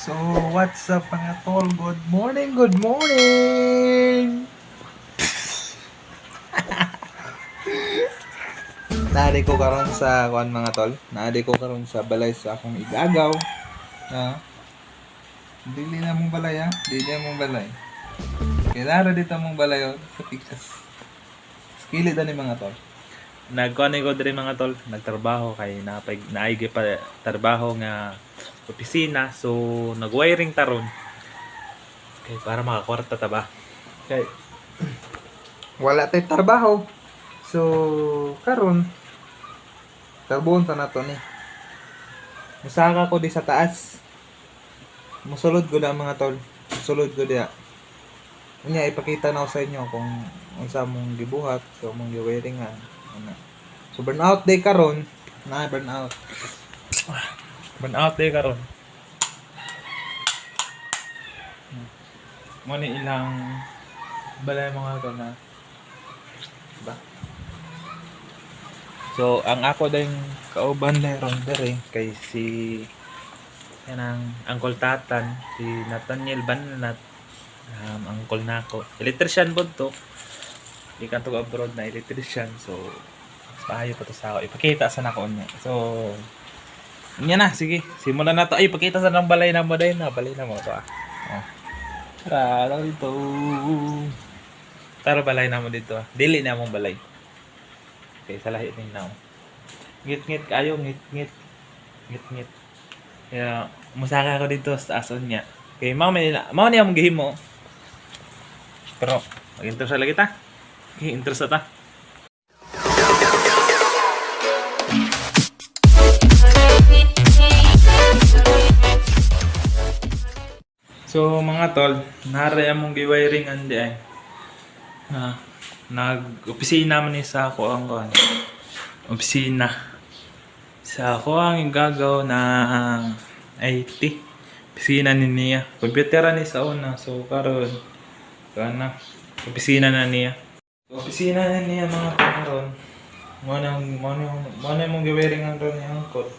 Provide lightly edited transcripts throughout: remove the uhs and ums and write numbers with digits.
So, what's up mga tol? Good morning, good morning! Naadi ko karon sa kuan mga tol. Naadi ko karon sa balay sa akong igagaw. Na dili na mong balay ha. Dili na mong balay. Kailangan dito mong balay oh, sa pikas. Skillet ani mga tol. Nagkuan ko diri mga tol, nagtrabaho kay naigi pa trabaho nga opisina, so nag-wiring taron kay para makakwarta ta ba. Kay wala tay trabaho. So karon tarbon ta nato ni. Musaka ko di sa taas. Musulod ko na mga tol. Musulod ko dia. Unya ipakita na ko sa inyo kung unsa mong gibuhat, so mong giwiringan. So burnout day karon, na burnout. Burnout day karon. Mo ni ilang balay mga to na. Diba? So ang ako ding kauban leron dere kay si kanang Uncle Tatan, si Nathaniel Banat, uncle nako. Electrician po to. Ikan to abroad na electrician, so pahayo pa to sa ako. Ipakita sa nako niya. So nya na, sige. Simulan na to. Ay, ipakita sa nang balay na mo dahil na. Balay na mo to ah. Oh. Tara, dito. Tara, balay na mo dito ah. Dili na mong balay. Okay, sa lahi din na. Ngit-ngit kayo, ngit-ngit. Ngit-ngit. Kaya, musaka ko dito sa ason niya. Okay, mau niya mong gihimo. Pero, mag-intro sa lagi ta. Okay, intro sa ta. So mga tol, naray among giwiring andi ay. Nag-opisina man ni sa ako ang kuan. Opisina. Sa ako ang gagaw na IT. Opisina ni niya. Computer ni sa una, so karon kana opisina na niya. Opisina na niya mga tol karon. Mo na mong giwiring ang ron ni angkot.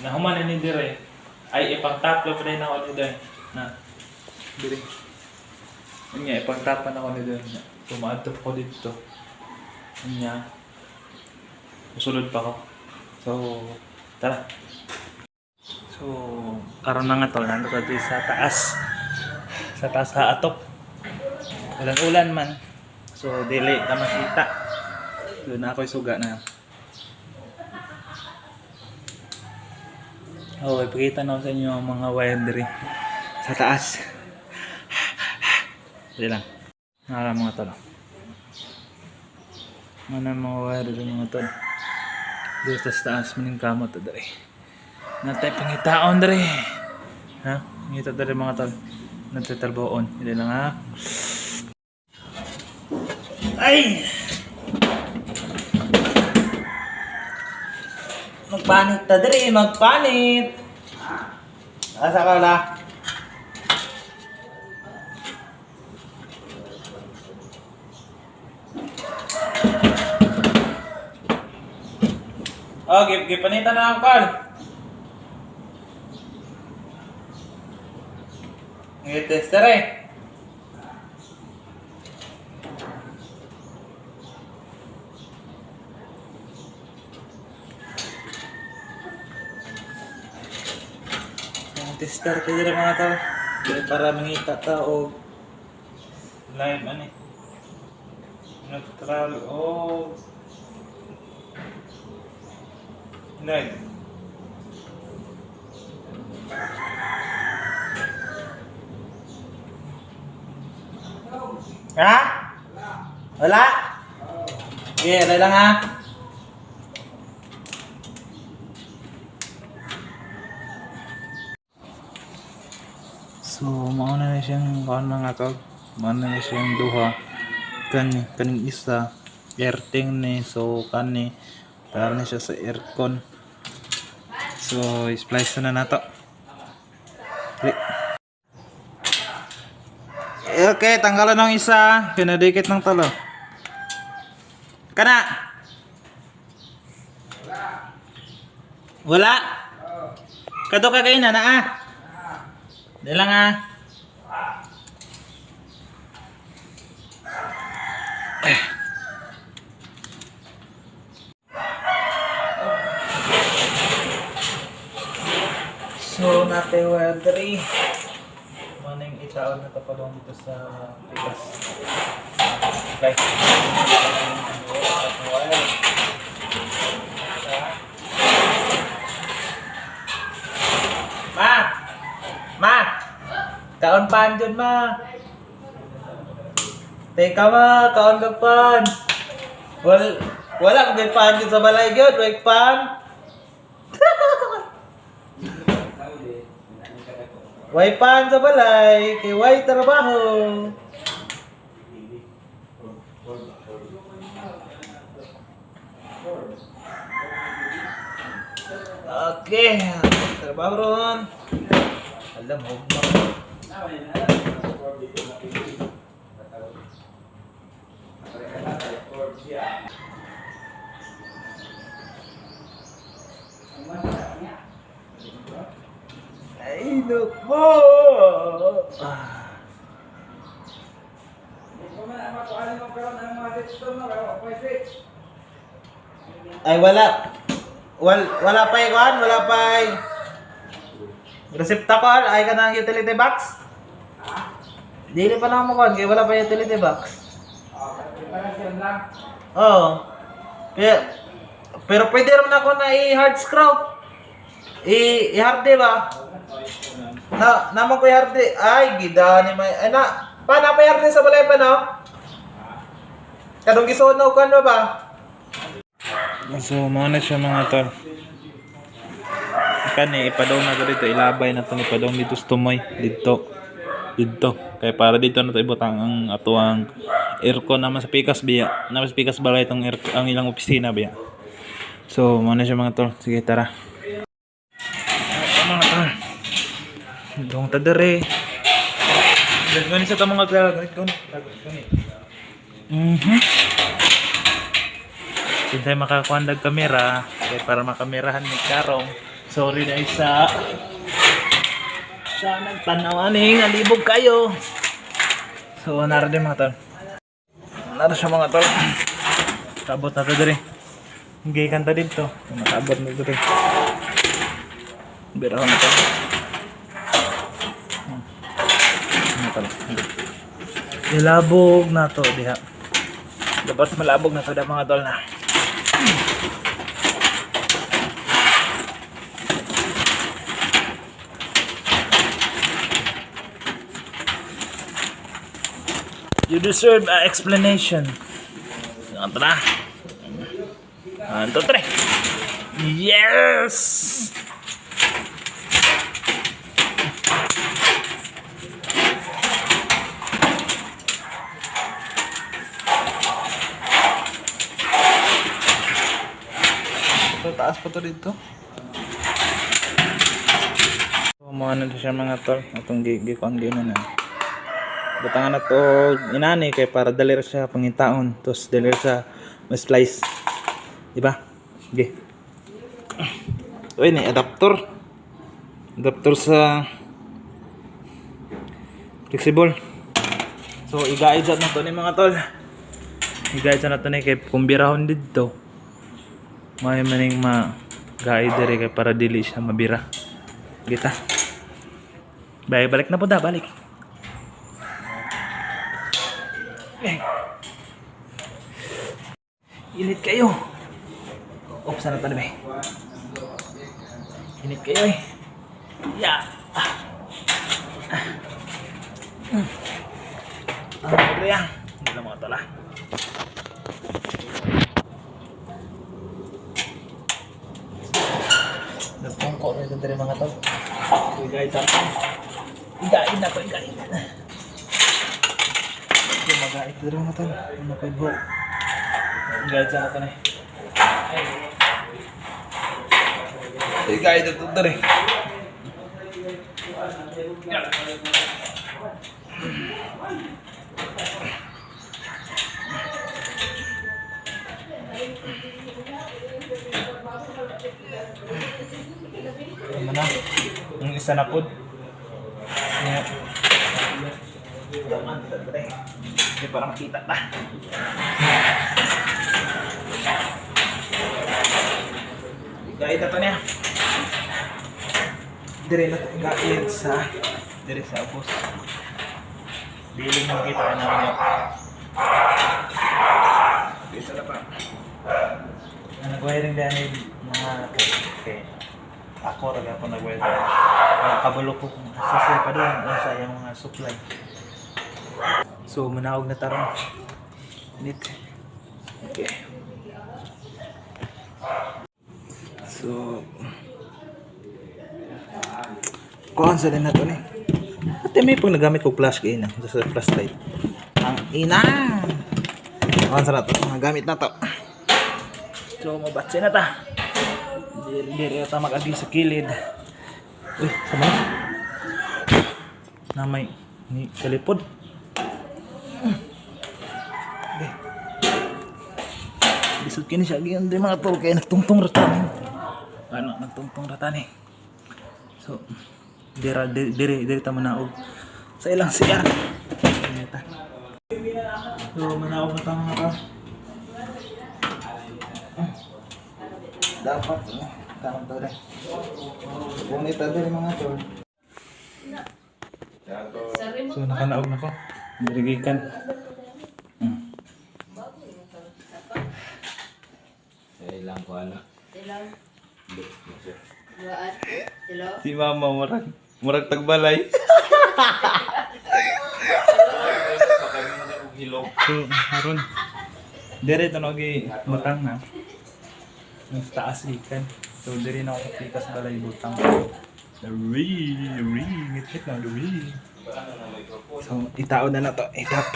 Nahuman na ni dire ay ipang-taplo pa rin ako ni dire na dire niya ipang-tapan ako ni dire tumaadtop ko dito niya usulod pa ako, so tara. So karon na nga tol, nandito tayo sa taas sa atop, ulan man, so dili ta makita, doon na ako'y suga na. Oh, ipakita na ko sa inyo ang mga wire diri sa taas. Dili lang. Nara mga tol. Mana mga wire diri mga tol. Dito sa taas maning kamot diri. Natay pangitaon diri. Ha? Ngita diri mga tol. Natay tarboon. Dili lang ha. Ay! Magpanit ta diri, magpanit. Asa ka na? Oh, gipanitan na ang call. Ngitester eh. Tester kayo dito mga tao. Para mangita ta o live ani. Neutral o live. Ha? Wala? Okay, okay lang ha. So, mauna na siyang kaon mga tol. Mauna na siyang duha. Kaning isa airting ni, so kani para na siya sa aircon. So, splice na nato. Okay, tanggalan ng isa. Pinadikit ng talo. Kana? Wala? Kato ka kayo na ah. Di lang ah. So, natin weathery. Maning itaon na tapalong dito sa Pilas. Okay. Ma! Ma! Kaon pan dyan, ma! Teka ma, kaon ka pan! Wala kang pan dyan sa balay yun, wait pan! Way pan sa balay, kay way trabaho. Okay, trabaho ron. Alam mo ba? Ay, look mo! Ay, wala. Wala pa ikuan, wala pa receptacle, ay ka ng utility box? Dili pa na mo kuan, kaya wala pa utility box. Oo. Pero pwede rin ako na i-hard screw. I-hard ba? Naman ko i-hard ay, gida ni may, ay na, paano pa i-hard sa balay pa no? Kadong gisunog kan ba? So, muna siya mga tol. Kani, ipadong na ito dito. Ilabay na ito. Ipadong dito sa tumoy. Dito. Kaya para dito na ito ibutang ang atuang aircon naman sa pikas biya. Naman sa pikas balay itong ang ilang opisina biya. So, muna siya mga tol. Sige, tara. Mga tol. Dong tadere. Gani sa ito mga tol. Hindi tayo makakuandag kamera kaya para makamerahan ni Karong. Sorry na isa sa nagtanawaning alibog kayo. So nara din mga tol. Nara siya mga tol. Tabot na ito diri. Hindi kanta dito. Matabot na diri. Birahan na ito. Ilabog na to diha. Dapat malabog na to da mga tol na. You deserve an explanation. Ito na. 1, 2, 3. Yes! Taas pa to dito. So, mga na siya mga tol. Itong gikon gina na. Butangan na to inani kay para dalir siya pangitaon. Tapos dalir sa splice. Diba? Okay. So, ini adapter. Adapter sa flexible. So, i-guide na to ni mga tol. I-guide na to ni kay kumbirahon dito. May maning ma-guide dere kay para dili siya mabira. Kita. Balik na po da, balik. Init kayo. Oops, sana pa naman. Init kayo eh. Yeah. Ano yan? Hindi lang mga tala. Nagpungko na ito dari mga tol. Igain na to, igain na. Yung mag-ait dari mga tol. Ano ko yung igain na to na eh. Igain na to dari. Ano na? Yung isa na pod. Yeah. Hindi para makita ta. Gait na to niya. Dire na gait sa ubos. Biling makita ka namin yun. Dito na pa. Nag-wiring dahil mga okay. Ako rin ako nag-wiring. Kabalo ko kung sasaya pa doon. Nasa yung mga supply. So, manawag na tarong. Init. Okay. So, kuhaan sa din na ito eh. At may pag nagamit ko flash kayo na. Sa flashlight. Ang ina! Kuhaan sa na ito. Nagamit na ito. So, mabatsi na ta. Hindi rin ito mag-agi sa kilid. Uy, sama na. Na may kalipod. Okay. Bisod kini siya. Hindi mga tol. Kaya nagtungtong ratan. Ano, nagtungtong ratan eh. So, diri ta manaog sa ilang siya. So, manaog na ta mga ka. Dapat, tamang to rin. Bumita din mga tol. So, nakanaog na ko. Dirigikan. Ilang ko ano? Ilang? Buat? Hello? Si mama murag tagbalay. So, haron. Dire tanog butang na. Mas taas ikan. So, dire na ako pikas balay butang. Ngit na duri. So, itaon na to. Itap.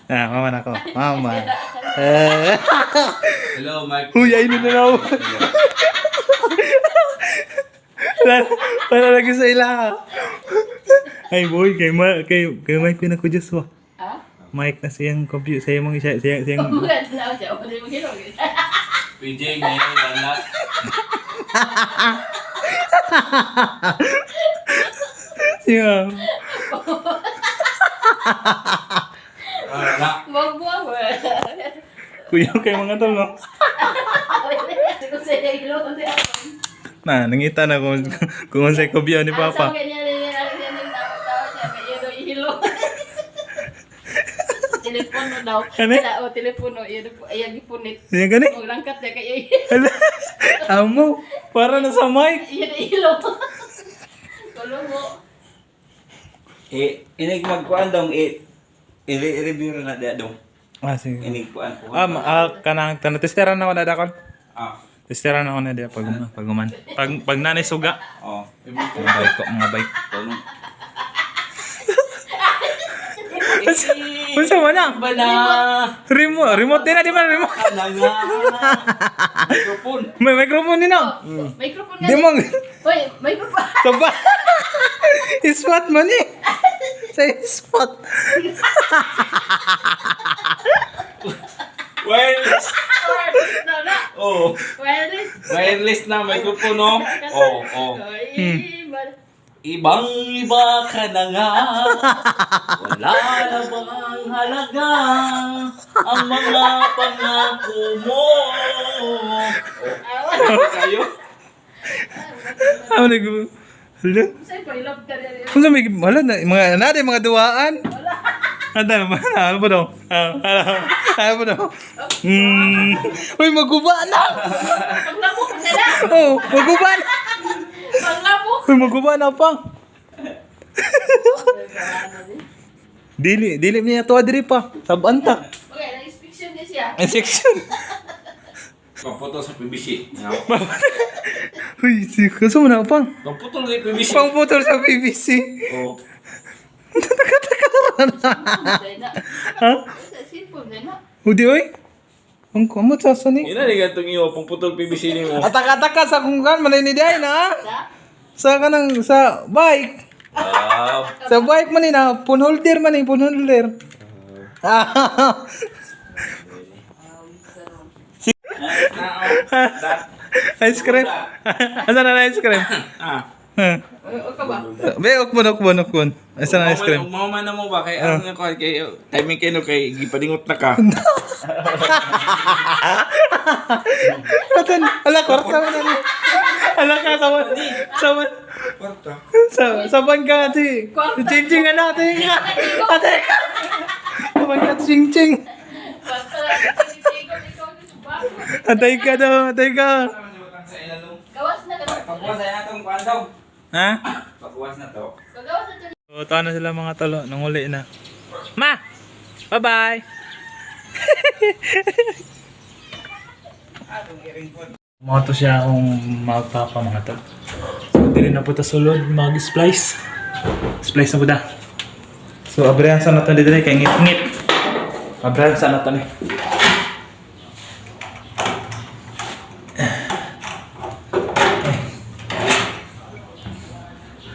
Mama na ko. Mama. Hello, Mike. Huy, ay na ako. Para lagi sa ila. Ay boy, kay Mike pinakudiyos mo. Ha? Mike na siyang computer, siyang Bukan na siya. Wala mo ginawa. PJ ngayon, banat. siyang. Magbuang mo. Kuya kay mga tol, no? Kung sa'yo yung ilo, hindi ako. Nangita na kung sa'yo kubiyaw ni Papa. Asa ganyan yung tawag siya. Kaya yung ilo. Telepono daw. Ano? O, telepono. Ayan, ipunit. Yan gani? O, langkat niya kaya Hala. Amo, para na sa mic. Ayan, ilo. Kulong mo. Inig magkuhan dong, i-review na diya dong. Sige. Inig kuhan po. Kanang testeran na ako na dakon. Ah, Testeran na ako na diya paguman. Pag nanay suga. oh. Mga bike. Tulong. Unsa man na? Bana! Remote din na di ba remote? Kananga! Mikrofon! May microphone din na. Microphone Di mo Hoy, microphone. Saba. Iswat man eh. Sa iswat. Wireless! No, no. Oh. Wireless. Wireless na microphone, no? Oh, oh. Ibang-iba ka na nga. Wala na bang halaga ang mga pangako mo. Oh, kayo? Ano nag Hala. Sa'yo pa, ilog ka rin. Kung sa may wala na mga duwaan. Ano ba? Ano ba daw? Ano ba daw? Uy, maguba na! Paglamok ka na. Oh, maguba na! Paglamok. Uy, maguba na pa! Dili niya to diri pa. Sabanta. Okay, na-inspection niya siya. Ang section. Pagputol sa PVC. Uy, kaso mo na pa. Pagputol sa PVC. Pangputol sa PVC. Oh. Ha? Sa cellphone din na. Udi oy. Ang kumot sa sani. Ina ni gantong iyo pagputol PVC ni mo. Ataka-ataka sa kung kan manay ni day na. Sa? Sa kanang sa bike. Wow. Sa bike man na phone holder man phone holder. Ice cream? Asan na ice cream? O ka ba? Be, ukbon. Asan na ice cream? Mauman na mo ba? Kay ano ko, kay timing kayo kay gipadingot na ka. Atan, ala, kwarta mo na ni. Ala ka, saban. Saban ka, ate. Ching-ching ka na, ate ka. Ate ka. Saban ka, ching-ching. Basta ikaw Atay ka daw, atay ka. gawas na gawas. Pagkuwas na itong kuwan daw. Ha? Pagkuwas na to. Gawas na to. So, tawa na sila mga talo. Nanguli na. Ma! Bye-bye! Mga to siya akong magpapa mga tol. So, dili na po ta sulod mag-splice. Splice na po da. So, abrayan sa nato dito kay ngit-ngit. Abrayan sa nato ni.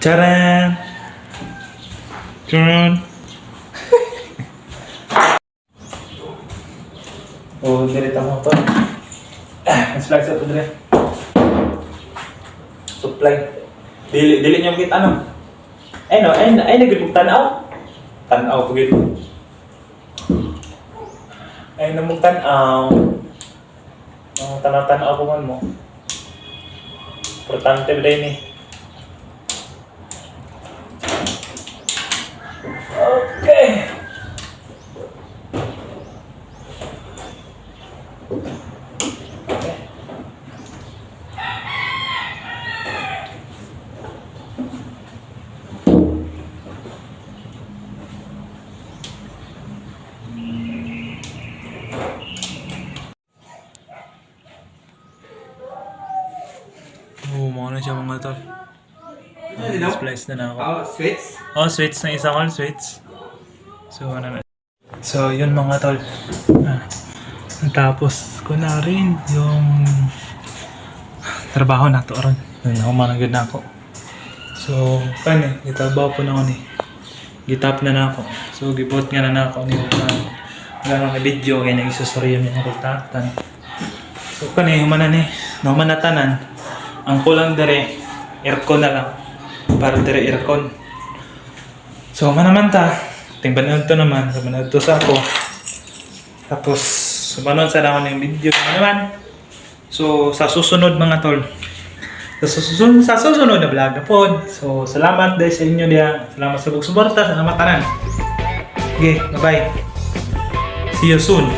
Charan! Charan! Oh, direta mo to. Slice ito dire. Supply. Dili niyo kita ano. No, ay nagibig tanaw. Tanaw pagit. Ay namug tanaw. Tanaw ko man mo. Importante ba din ni? Okay. Oh, mga na siya mga tol. Splice na ako. Oh, sweets? Oh, sweets na isa call, sweets. So, ano na. So, yun mga tol. Natapos ko na rin yung trabaho na to ron. Humanagad na ako. So, kani, gitrabaho po na ako ni. Gitap na ako. So, gibot nga na ako ni wala mga video kaya nag-isusuri yung mga kultatan. So, kani, humanan eh. Humanatanan. Ang kulang dire, aircon na lang. Para dire aircon. So, manaman ta. Tingbanon to naman. Sumanod to sa ako. Tapos, sumanod sa ako ng video. Naman. So, sa susunod mga tol. Sa susunod na vlog na pod. So, salamat dahil sa inyo diya. Salamat sa pagsuporta. Salamat tanan. Okay, bye-bye. See you soon.